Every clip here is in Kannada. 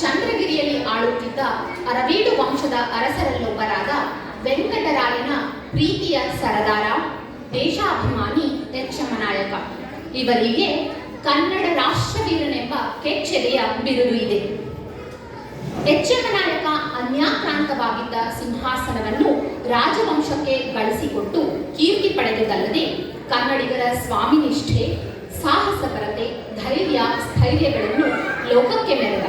ಚಂದ್ರಗಿರಿಯಲ್ಲಿ ಆಳುತ್ತಿದ್ದ ಅರವೀಡು ವಂಶದ ಅರಸರಲ್ಲೊಬ್ಬರಾದ ವೆಂಕಟರಾಯನ ಪ್ರೀತಿಯ ಸರದಾರ, ದೇಶಾಭಿಮಾನಿ ಯಚ್ಚಮ್ಮನಾಯಕ. ಇವರಿಗೆ ಕನ್ನಡ ರಾಷ್ಟ್ರವೀರನೆಂಬ ಕೆಚ್ಚೆದೆಯ ಬಿರುದು ಇದೆ. ಯಚ್ಚಮ್ಮನಾಯಕ ಅನ್ಯಾಕ್ರಾಂತವಾಗಿದ್ದ ಸಿಂಹಾಸನವನ್ನು ರಾಜವಂಶಕ್ಕೆ ಗಳಿಸಿಕೊಟ್ಟು ಕೀರ್ತಿ ಪಡೆದುದಲ್ಲದೆ ಕನ್ನಡಿಗರ ಸ್ವಾಮಿನಿಷ್ಠೆ, ಸಾಹಸಪರತೆ, ಧೈರ್ಯ, ಸ್ಥೈರ್ಯಗಳನ್ನು ಲೋಕಕ್ಕೆ ಮೆರೆದ.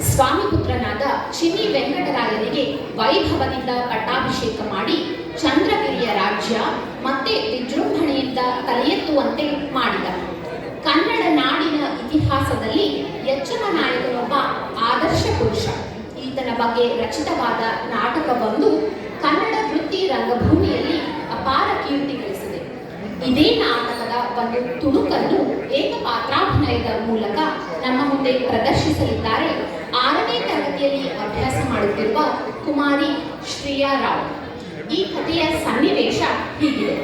ಸ್ವಾಮಿಪುತ್ರನಾದ ಚಿನ್ನಿ ವೆಂಕಟರಾಯನಿಗೆ ವೈಭವದಿಂದ ಪಟ್ಟಾಭಿಷೇಕ ಮಾಡಿ ಚಂದ್ರಗಿರಿಯ ರಾಜ್ಯ ಮತ್ತೆ ವಿಜೃಂಭಣೆಯಿಂದ ತಲೆ ಎತ್ತುವಂತೆ ಮಾಡಿದ. ಕನ್ನಡ ನಾಡಿನ ಇತಿಹಾಸದಲ್ಲಿ ಯಚ್ಚಮ್ಮನಾಯಕನೊಬ್ಬ ಆದರ್ಶ ಪುರುಷ. ಈತನ ಬಗ್ಗೆ ರಚಿತವಾದ ನಾಟಕವೊಂದು ಕನ್ನಡ ವೃತ್ತಿ ರಂಗಭೂಮಿಯಲ್ಲಿ ಅಪಾರ ಕೀರ್ತಿ ಗಳಿಸಿದೆ. ಇದೇ ನಾಟಕದ ಒಂದು ತುಣುಕನ್ನು ಏಕಪಾತ್ರಾಭಿನಯದ ಮೂಲಕ ನಮ್ಮ ಮುಂದೆ ಪ್ರದರ್ಶಿಸಲಿದ್ದಾರೆ 6ನೇ ತರಗತಿಯಲ್ಲಿ ಅಭ್ಯಾಸ ಮಾಡುತ್ತಿರುವ ಕುಮಾರಿ ಶ್ರೀಯಾ ರಾವ್. ಈ ಕಥೆಯ ಸನ್ನಿವೇಶ ಹೀಗಿದೆ.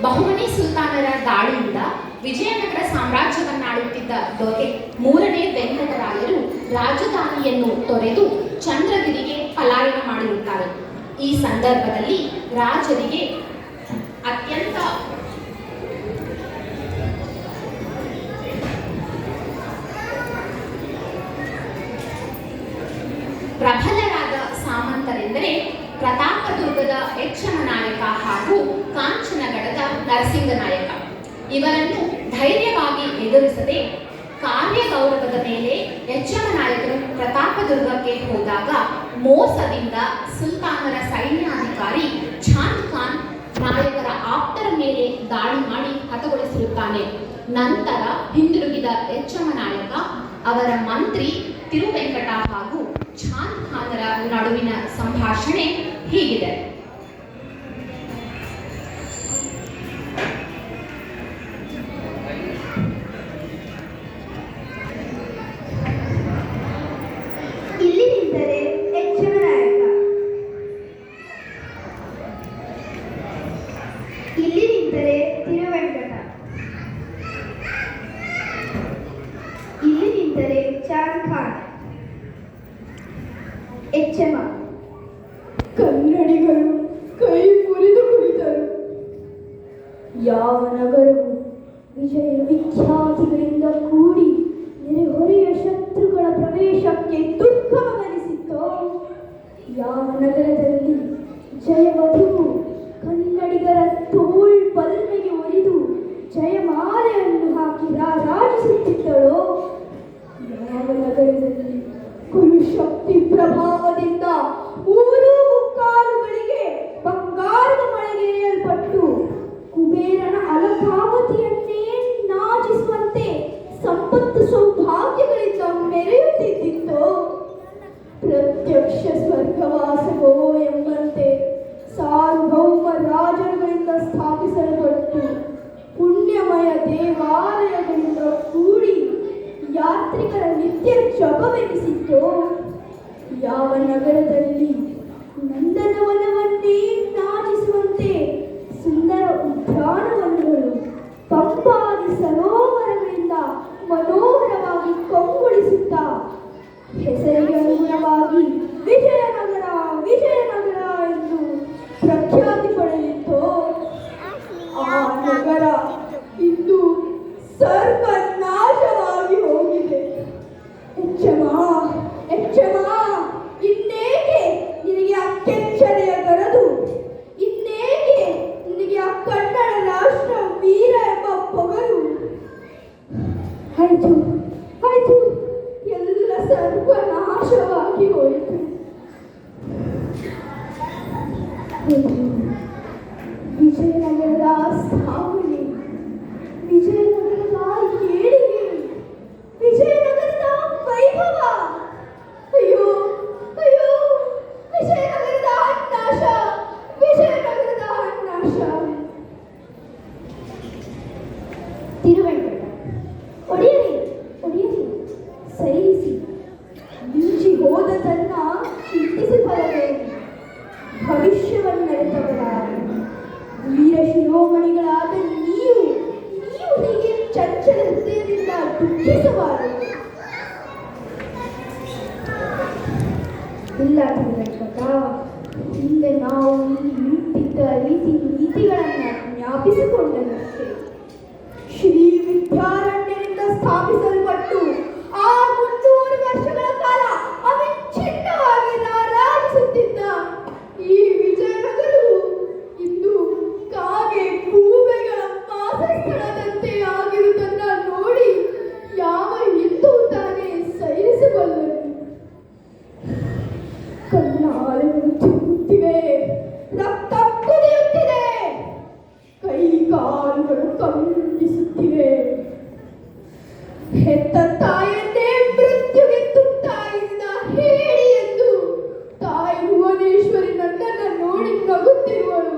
ಬಹುಮನಿ ಸುಲ್ತಾನರ ದಾಳಿಯಿಂದ ವಿಜಯನಗರ ಸಾಮ್ರಾಜ್ಯವನ್ನಾಳುತ್ತಿದ್ದ ದೊರೆ 3ನೇ ವೆಂಕಟರಾಯರು ರಾಜಧಾನಿಯನ್ನು ತೊರೆದು ಚಂದ್ರಗಿರಿಗೆ ಪಲಾಯನ ಮಾಡಿರುತ್ತಾರೆ. ಈ ಸಂದರ್ಭದಲ್ಲಿ ರಾಜರಿಗೆ ಅತ್ಯಂತ ಪ್ರಬಲರಾದ ಸಾಮಂತರೆಂದರೆ ಪ್ರತಾಪದುರ್ಗದ ಯಚ್ಚಮ್ಮನಾಯಕ ಹಾಗೂ ಕಾಂಚನಗಡದ ನರಸಿಂಗನಾಯಕ. ಇವರನ್ನು ಧೈರ್ಯವಾಗಿ ಎದುರಿಸದೆ ಕಾರ್ಯಗೌರವದ ಮೇಲೆ ಯಚ್ಚಮ್ಮನಾಯಕರು ಪ್ರತಾಪದುರ್ಗಕ್ಕೆ ಹೋದಾಗ ಮೋಸದಿಂದ ಸುಲ್ತಾನರ ಸೈನ್ಯಾಧಿಕಾರಿ ಚಾಂದ್ ಖಾನ್ ನಾಯಕರ ಆಪ್ತರ ಮೇಲೆ ದಾಳಿ ಮಾಡಿ ಹತಗೊಳಿಸಿರುತ್ತಾನೆ. ನಂತರ ಹಿಂದಿರುಗಿದ ಯಚ್ಚಮ್ಮನಾಯಕ ಅವರ ಮಂತ್ರಿ ತಿರುವೆಂಕಟ ಹಾಗೂ ಚಾಂದ್ ಖಾನರ ನಡುವಿನ ಸಂಭಾಷಣೆ ಹೀಗಿದೆ. ಇಲ್ಲಿ ನಿಂತರೆ ಯಚ್ಚಮ್ಮನಾಯಕ, ಇಲ್ಲಿ ನಿಂತರೆ ತಿರುವೆಂಕಟ, ಇಲ್ಲಿ ನಿಂತರೆ ಚಾಂದ್ ಖಾನ್. ಯಚ್ಚಮ್ಮ ಕನ್ನಡಿಗರು ಕೈ ಮುರಿದು ಕುಳಿತರು. ಯಾವ ನಗರವು ವಿಜಯ ವಿಖ್ಯಾತಿಗಳಿಂದ ಕೂಡಿ ನೆರೆಹೊರೆಯ ಶತ್ರುಗಳ ಪ್ರವೇಶಕ್ಕೆ ದುರ್ಗಮವೆನಿಸಿತ್ತೋ, ಯಾವ ನಗರದಲ್ಲಿ ಜಯವಧುವು ಕನ್ನಡಿಗರ ತೋಳ್ ಬಲ್ಮೆಗೆ ಒಲಿದು ಜಯಮಾಲೆಯನ್ನು ಹಾಕಿ ರಾರಾಜಿಸುತ್ತಿದ್ದಳೋ, ಯಾವ ನಗರದಲ್ಲಿ ಕುರುಶಕ್ತಿ ಪ್ರಭಾವದಿಂದ 3 ಬಂಗಾರದ ಮಳೆಗೆರೆಯಲ್ಪಟ್ಟು ಕುಬೇರನ ಅಲಕಾವತಿಯನ್ನೇ ನಾಚಿಸುವಂತೆ ಸಂಪತ್ತು ಸೌಭಾಗ್ಯಗಳಿಂದ ಮೆರೆಯುತ್ತಿದ್ದಿತ್ತೋ, ಪ್ರತ್ಯಕ್ಷ ಸ್ವರ್ಗವಾಸವೋ ಎಂಬಂತೆ ಸಾರ್ವಭೌಮ ರಾಜರುಗಳಿಂದ ಸ್ಥಾಪಿಸಲ್ಪಟ್ಟು ಪುಣ್ಯಮಯ ದೇವಾಲಯಗಳಿಂದ ಕೂಡಿ ಯಾತ್ರಿಕರ ನಿತ್ಯ ಜಪವೆನಿಸಿತ್ತೋ, ಯಾವ ನಗರದಲ್ಲಿ ನಂದನವನವನ್ನೇ ನಾಚಿಸುವಂತೆ ಸುಂದರ ಉದ್ಯಾನವನಗಳು ಪಂಪಾದಿ ಸರೋವರಗಳಿಂದ ಮನೋಹರವಾಗಿ ಕಂಗೊಳಿಸುತ್ತಾ ಹೆಸರಿಗೆ ಅನುಗುಣವಾಗಿ ವಿಜಯನಗರ ವಿಜಯನಗರ ಎಂದು ಪ್ರಖ್ಯಾತಿ ಪಡೆದಿತ್ತೋ, ಆ ನಗರ ಇಂದು ಸರ್ವನಾಶವಾಗಿ ಹೋಗಿದೆ. ಯಚ್ಚಮ್ಮ, ಇನ್ನೇಕೆ ನಿನಗೆ ಆ ಕೆಚ್ಚಡೆಯ ಗರದು? ಇನ್ನೇಕೆ ನಿನಗೆ ಆ ಕನ್ನಡ ರಾಷ್ಟ್ರ ವೀರ ಎಂಬ ಪೊಗರು? ಆಯ್ತು ಆಯ್ತು, ಎಲ್ಲ ಸರ್ವನಾಶವಾಗಿ ಹೋಯಿತು. ವಿಜಯನಗರದ ಸ್ಥಾಪನೆ, ವಿಜಯನಗರದ ಏಳಿಗೆ, ವಿಜಯನಗರದ ವೈಭವ, ಅಯ್ಯೋ ಅಯ್ಯೋ, ವಿಜಯನಗರದ ನಾಶ, ವಿಜಯನಗರದ ನಾಶ. ತಿರುವೆಂಕಟ, ಒಡೆಯರಿ ಒಡೆಯರಿ, ಸೈರಿಸಿ, ಇಲ್ಲ ವೆಂಕಟ, ಹಿಂದೆ ನಾವು ಇಟ್ಟಿದ್ದ ರೀತಿ ನೀತಿಗಳನ್ನು ಜ್ಞಾಪಿಸಿಕೊಂಡನಷ್ಟೇ. ಶ್ರೀ ವಿದ್ಯಾರಣ್ಯರಿಂದ ಸ್ಥಾಪಿಸಲ್ಪಟ್ಟು ಆ 300 ವರ್ಷಗಳ ಕಾಲ ಅವಿಚ್ಛಿನ್ನವಾಗಿ ರಾರಾಜಿಸುತ್ತಿದ್ದ ಈ ವಿಜಯನಗರವು ಇಂದು ಕಾಗೆ ಗೂಬೆಗಳ ವಾಸಸ್ಥಳದಂತೆ ಆಗಿರುವುದನ್ನ ನೋಡಿ ಯಾವ ಹಿಂದೂ ತಾನೇ ಸಹಿಸಿಕೊಳ್ಳಲು. ಕಣ್ಣಾಲೆಗಳು ಚಿಮ್ಮುತ್ತಿವೆ, ರಕ್ತ ಕುದಿಯುತ್ತಿದೆ, ಕೈ ಕಾಲುಗಳು ಕಂಪಿಸುತ್ತಿವೆ. ಹೆತ್ತ ತಾಯನ್ನೇ ಮೃತ್ಯುಗೆ ತುತ್ತಾಯಿಸಿದ ಹೇಳಿ ಎಂದು ತಾಯಿ ಭುವನೇಶ್ವರಿ ನನ್ನನ್ನು ನೋಡಿ ನಗುತ್ತಿರುವಳು.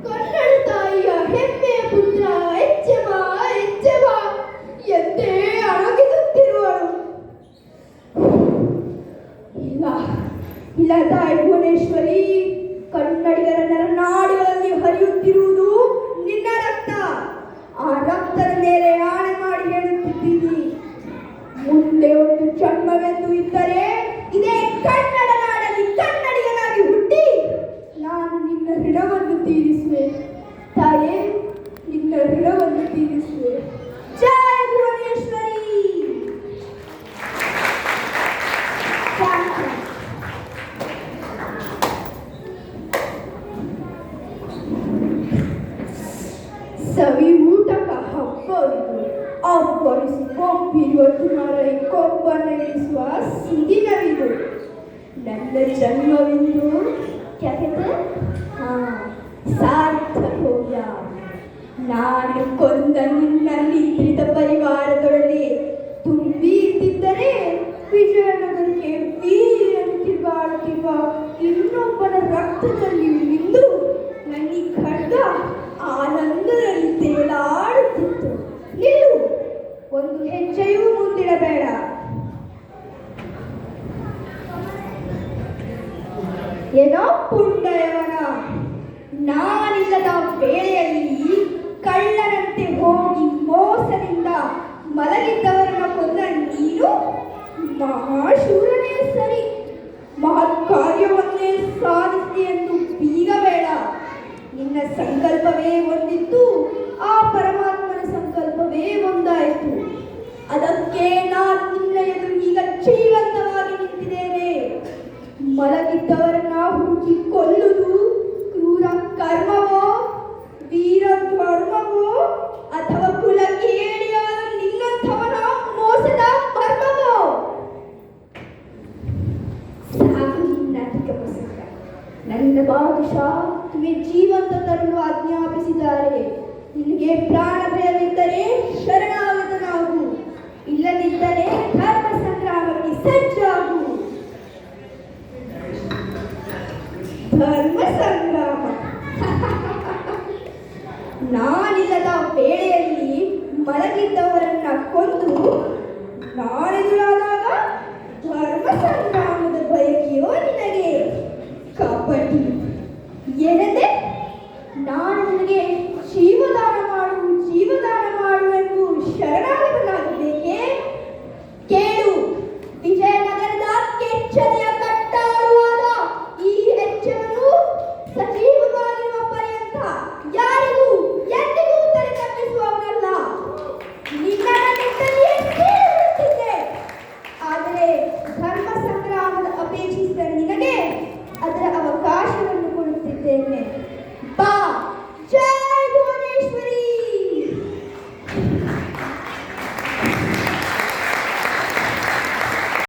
ಕನ್ನಡ ತಾಯಿಯ ಹೆಮ್ಮೆಯ ಪುತ್ರ ಎಚ್ಚೆಮ ಎಚ್ಚೆಮ ಎಂದೇ ಅಣಗಿಸುತ್ತಿರುವಳು. ಇಲ್ಲ ಇಲ್ಲ ತಾಯಿ ಭುವನೇಶ್ವರಿ, ಕನ್ನಡಿಗರ ನರನಾಡಿಗಳಲ್ಲಿ ಹರಿಯುತ್ತಿರುವುದು ನಿನ್ನ ರಕ್ತ. ಆ ರಕ್ತದ ಮೇಲೆ ಆಣೆ ಮಾಡಿ ಹೇಳುತ್ತಿದ್ದೀನಿ, ಮುಂದೆ ಒಂದು ಜನ್ಮವೆಂದು ಇದ್ದರೆ ಇದೇ ಕನ್ನಡ ನಾಡಲ್ಲಿ ಕನ್ನಡಿಗನಾಗಿ ಹುಟ್ಟಿ ನಾನು ನಿನ್ನ ಋಣವನ್ನು ತೀರಿಸುವೆ ತಾಯೇ, ನಿನ್ನ ಋಣವನ್ನು ತೀರಿಸುವೆ. ಜಯ ಭುವನೇಶ್ವರಿ. ಸವಿ ಊಟಕ ಹಬ್ಬವಿದು, ಅಬ್ಬರಿಸಿ ಕೊಬ್ಬಿರುವ ತುಮರೈ ಕೊಬ್ಬನ್ನು ಇಳಿಸುವ ಸಿದಿನವಿದು. ನನ್ನ ಜನ್ಮವಿಂದು ಕ್ಯಾಕೆತೆ ಸಾರ್ಥಕೋಯ. ನಾನು ಕೊಂದ ನಿನ್ನ ನಿದ್ರಿತ ಪರಿವಾರದೊಡನೆ ತುಂಬಿ ಇದ್ದಿದ್ದರೆ ವಿಜಯನಗರಕ್ಕೆ ವೀರನು ತಿರುಗಾಡುತ್ತಿರುವ ಇನ್ನೊಬ್ಬನ ರಕ್ತದಲ್ಲಿ ನಿಂದು ನನ್ನ ಖಡ್ಗ ಆನಂದದಲ್ಲಿ ತೇಲಾಡುತ್ತಿತ್ತು. ನಿಲ್ಲು, ಒಂದು ಹೆಜ್ಜೆಯೂ ಮುಂದಿಡಬೇಡ. ಏನೋ ಪುಂಡಯವನ, ನಾನಿಲ್ಲದ ವೇಳೆಯಲ್ಲಿ ಕಳ್ಳನಂತೆ ಹೋಗಿ ಮೋಸದಿಂದ ಮಲಗಿದ್ದವರನ್ನ ಕೊಂದ ನೀನು ಮಹಾಶೂರನೇ ಸರಿ, ಮಹತ್ ಕಾರ್ಯವನ್ನೇ ಸಾಧಿಸಿ ಎಂದು ಬೀಗಬೇಡ. ನಿನ್ನ ಸಂಕಲ್ಪವೇ ಒಂದಿತ್ತು, ಆ ಪರಮಾತ್ಮನ ಸಂಕಲ್ಪವೇ ಒಂದಾಯಿತು. ಅದಕ್ಕೆ ನಾನು ನಿನ್ನ ಎದುರು ಈಗ ಜೀವಂತವಾಗಿ ನಿಂತಿದ್ದೇನೆ. ಮಲಗಿದ್ದವರನ್ನ ಹುಡುಕಿ ಕೊಲ್ಲುವುದು ಕ್ರೂರ ಕರ್ಮವೋ, ವೀರ ಧರ್ಮವೋ, ಅಥವಾ ಕುಲಕೇಡಿಯಾದ ನಿನ್ನಂಥವನ ಮೋಸದ ಮರ್ಮವೋ? ಸಾಕು ನಿನ್ನ ಅಧಿಕ ಪ್ರಸಂಗ. ನನ್ನ ಬಾದುಷಾ ಜೀವಂತ ತರಲು ಆಜ್ಞಾಪಿಸಿದ್ದಾರೆ. ನಿನಗೆ ಪ್ರಾಣ ಭಯವಿದ್ದರೆ ಶರಣಾಗತನಾಗು, ಇಲ್ಲದಿದ್ದರೆ ಧರ್ಮ ಸಂಗ್ರಾಮಕ್ಕೆ ಸಜ್ಜಾಗು. ಧರ್ಮ ಸಂಗ್ರಾಮ ನಾನಿಲ್ಲದ ವೇಳೆಯಲ್ಲಿ ಮಲಗಿದ್ದವರನ್ನ ಕೊಂದು